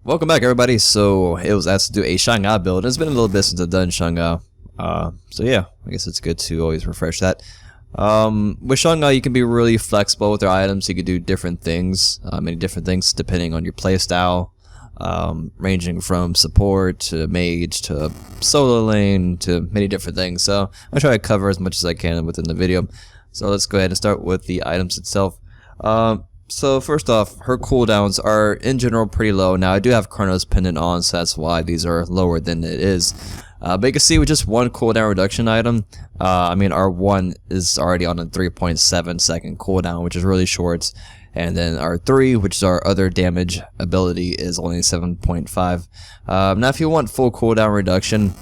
Welcome back, everybody. So it was asked to do a Shanga build. It's been a little bit since I've done Shanga. So yeah, I guess it's good to always refresh that. With Shanga, you can be really flexible with your items. You can do different things, many different things depending on your playstyle, ranging from support to mage to solo lane to many different things. So I'll try to cover as much as I can within the video. So let's go ahead and start with the items itself. So first off, her cooldowns are in general pretty low. Now I do have Chronos pendant on, so that's why these are lower than it is. But you can see with just one cooldown reduction item, I mean our one is already on a 3.7 second cooldown, which is really short. And then our 3, which is our other damage ability, is only 7.5. Now if you want full cooldown reduction,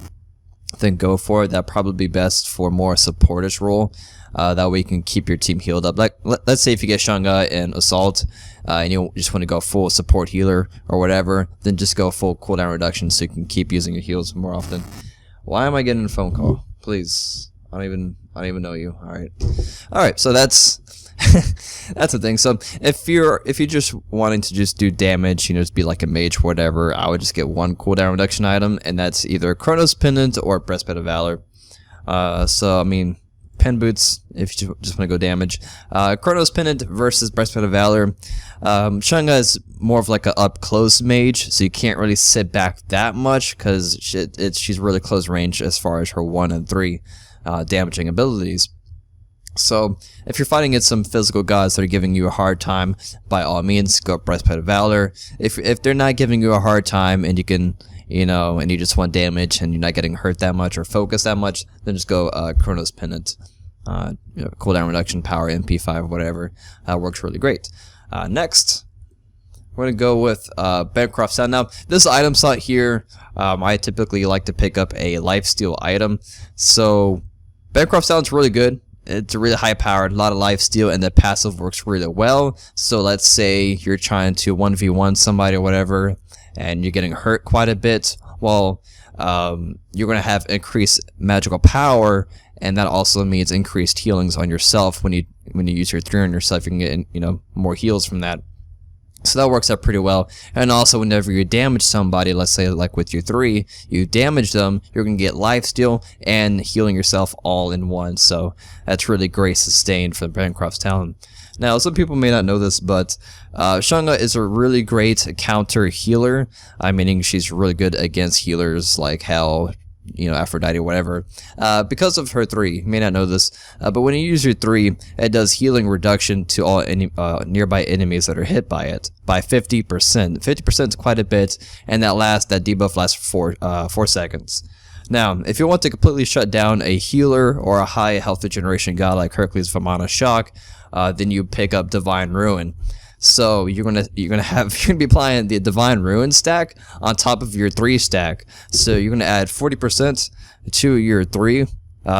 then go for it. That'd probably be best for more supportish role. That way you can keep your team healed up. Like, let's say if you get Shanga and Assault, and you just want to go full support healer or whatever, then just go full cooldown reduction so you can keep using your heals more often. Why am I getting a phone call? Please, I don't even know you. All right. So that's that's the thing. So if you're just wanting to just do damage, just be like a mage or whatever, I would just get one cooldown reduction item, and that's either Chronos pendant or Breastplate of Valor. So I mean, pen boots if you just want to go damage. Chronos pendant versus Breastplate of Valor. Shanga is more of like a up close mage, so you can't really sit back that much because she's really close range as far as her 1 and 3 damaging abilities. So if you're fighting against some physical gods that are giving you a hard time, by all means go Breastplate of Valor. If they're not giving you a hard time and you can, and you just want damage and you're not getting hurt that much or focused that much, then just go Chronos pendant. Cooldown reduction, power, MP5, whatever. Works really great. Next, we're gonna go with Bancroft sound. Now, this item slot here, I typically like to pick up a lifesteal item. So Bancroft sounds really good. It's really high powered, a lot of lifesteal, and the passive works really well. So let's say you're trying to 1v1 somebody or whatever, and you're getting hurt quite a bit. Well, you're gonna have increased magical power, and that also means increased healings on yourself. When you use your 3 on yourself, you can get more heals from that. So that works out pretty well. And also whenever you damage somebody, let's say like with your 3, you damage them, you're going to get lifesteal and healing yourself all in one. So that's really great sustain for Bancroft's talent. Now, some people may not know this, but Shanga is a really great counter healer, meaning she's really good against healers like Hell, Aphrodite, whatever, because of her 3. You may not know this, but when you use your 3, it does healing reduction to all nearby enemies that are hit by it by 50%. 50% is quite a bit, and that debuff lasts for 4 seconds. Now, if you want to completely shut down a healer or a high health regeneration god like Hercules from Mana Shock, then you pick up Divine Ruin. So you're gonna be applying the Divine Ruin stack on top of your 3 stack. So you're gonna add 40% to your 3.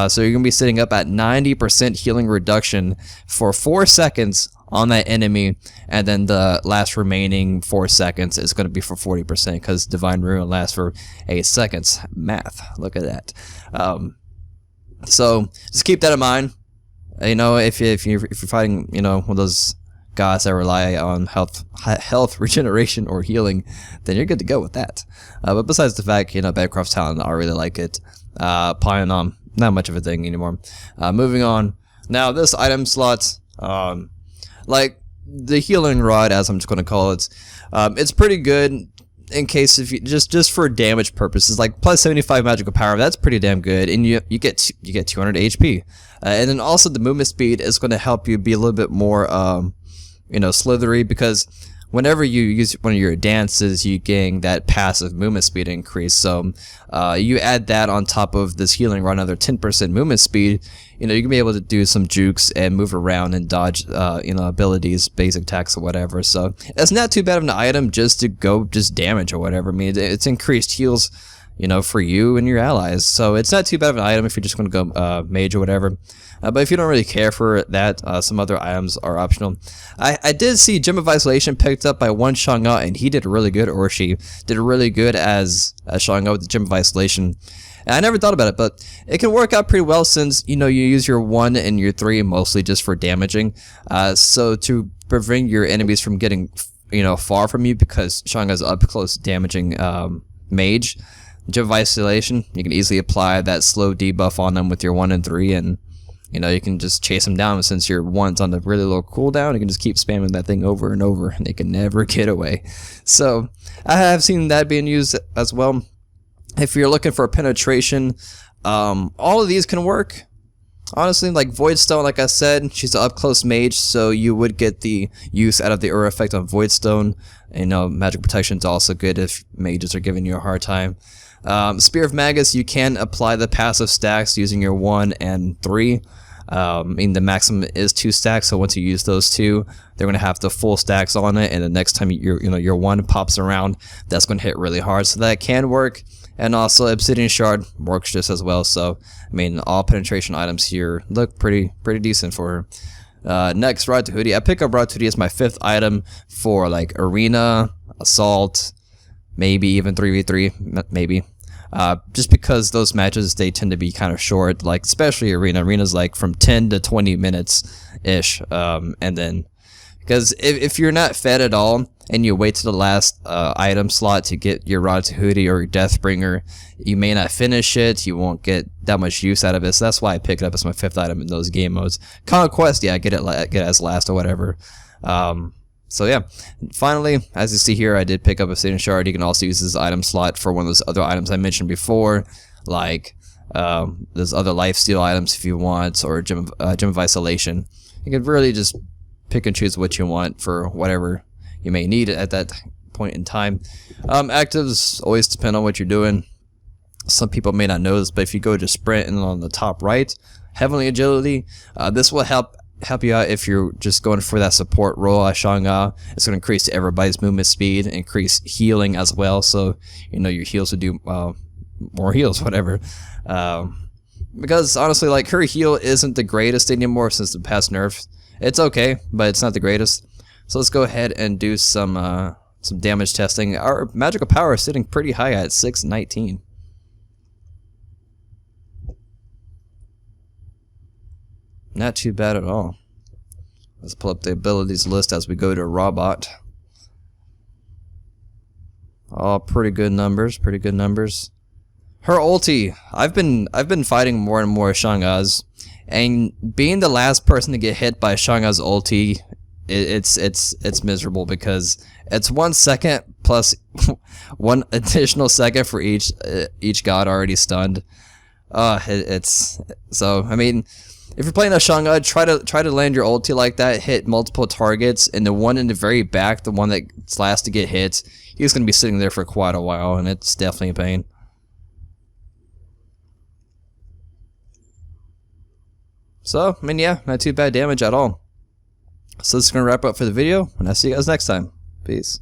So you're gonna be sitting up at 90% healing reduction for 4 seconds on that enemy, and then the last remaining 4 seconds is gonna be for 40% because Divine Ruin lasts for 8 seconds. Math, look at that. So just keep that in mind. If you're fighting, one of those gods that rely on health regeneration or healing, then you're good to go with that. But besides the fact, Bancroft's talent, I really like it. Pionom, not much of a thing anymore. Moving on. Now, this item slot, like the healing rod, as I'm just going to call it, it's pretty good in case if you just for damage purposes, like plus 75 magical power, that's pretty damn good, and you get 200 HP, and then also the movement speed is going to help you be a little bit more slithery, because whenever you use one of your dances, you gain that passive movement speed increase. So you add that on top of this healing rod, another 10% movement speed, you can be able to do some jukes and move around and dodge abilities, basic attacks or whatever. So it's not too bad of an item just to go damage or whatever. I mean, it's increased heals for you and your allies. So it's not too bad of an item if you're just going to go mage or whatever. But if you don't really care for that, some other items are optional. I did see Gem of Isolation picked up by one Shanga, and he did really good, or she did really good as Shanga with the Gem of Isolation. And I never thought about it, but it can work out pretty well since, you use your 1 and your 3 mostly just for damaging. So to prevent your enemies from getting far from you because Shanga's up close damaging Mage. Gem of Isolation, you can easily apply that slow debuff on them with your 1 and 3, and you can just chase them down. Since your 1's on the really low cooldown, you can just keep spamming that thing over and over, and they can never get away. So I have seen that being used as well. If you're looking for penetration, all of these can work. Honestly, like Voidstone, like I said, she's an up-close mage, so you would get the use out of the aura effect on Voidstone. Magic Protection is also good if mages are giving you a hard time. Spear of Magus, you can apply the passive stacks using your 1 and 3. The maximum is 2 stacks, so once you use those 2, they're going to have the full stacks on it, and the next time your 1 pops around, that's going to hit really hard, so that can work. And also Obsidian Shard works just as well, so all penetration items here look pretty decent for her. Next, Rod to Hoodie. I pick up Rod to Hoodie as my 5th item for like Arena, Assault, maybe even 3v3, maybe. Just because those matches, they tend to be kind of short, like especially Arena's like from 10 to 20 minutes ish, and then because if you're not fed at all and you wait to the last item slot to get your Rod to Hoodie or your Deathbringer, you may not finish it, you won't get that much use out of it, so that's why I pick it up as my 5th item in those game modes. Conquest, yeah, get it as last or whatever. So yeah, finally, as you see here, I did pick up a Obsidian Shard. You can also use this item slot for one of those other items I mentioned before, like those other lifesteal items if you want, or Gem of Isolation. You can really just pick and choose what you want for whatever you may need at that point in time. Actives always depend on what you're doing. Some people may not know this, but if you go to Sprint and on the top right, Heavenly Agility, this will help you out if you're just going for that support role at Shanga. It's going to increase everybody's movement speed, increase healing as well, so your heals will do more heals, whatever. Because honestly, like, her heal isn't the greatest anymore since the past nerfs. It's okay, but it's not the greatest. So let's go ahead and do some damage testing. Our magical power is sitting pretty high at 619. Not too bad at all. Let's pull up the abilities list as we go to Robot. Oh, pretty good numbers, pretty good numbers. Her ulti, I've been fighting more and more Shangas, and being the last person to get hit by Shanga's ulti, it's miserable because it's 1 second plus 1 additional second for each god already stunned. If you're playing a Shanga, try to land your ulti like that, hit multiple targets, and the one in the very back, the one that's last to get hit, he's going to be sitting there for quite a while, and it's definitely a pain. So, yeah, not too bad damage at all. So this is going to wrap up for the video, and I'll see you guys next time. Peace.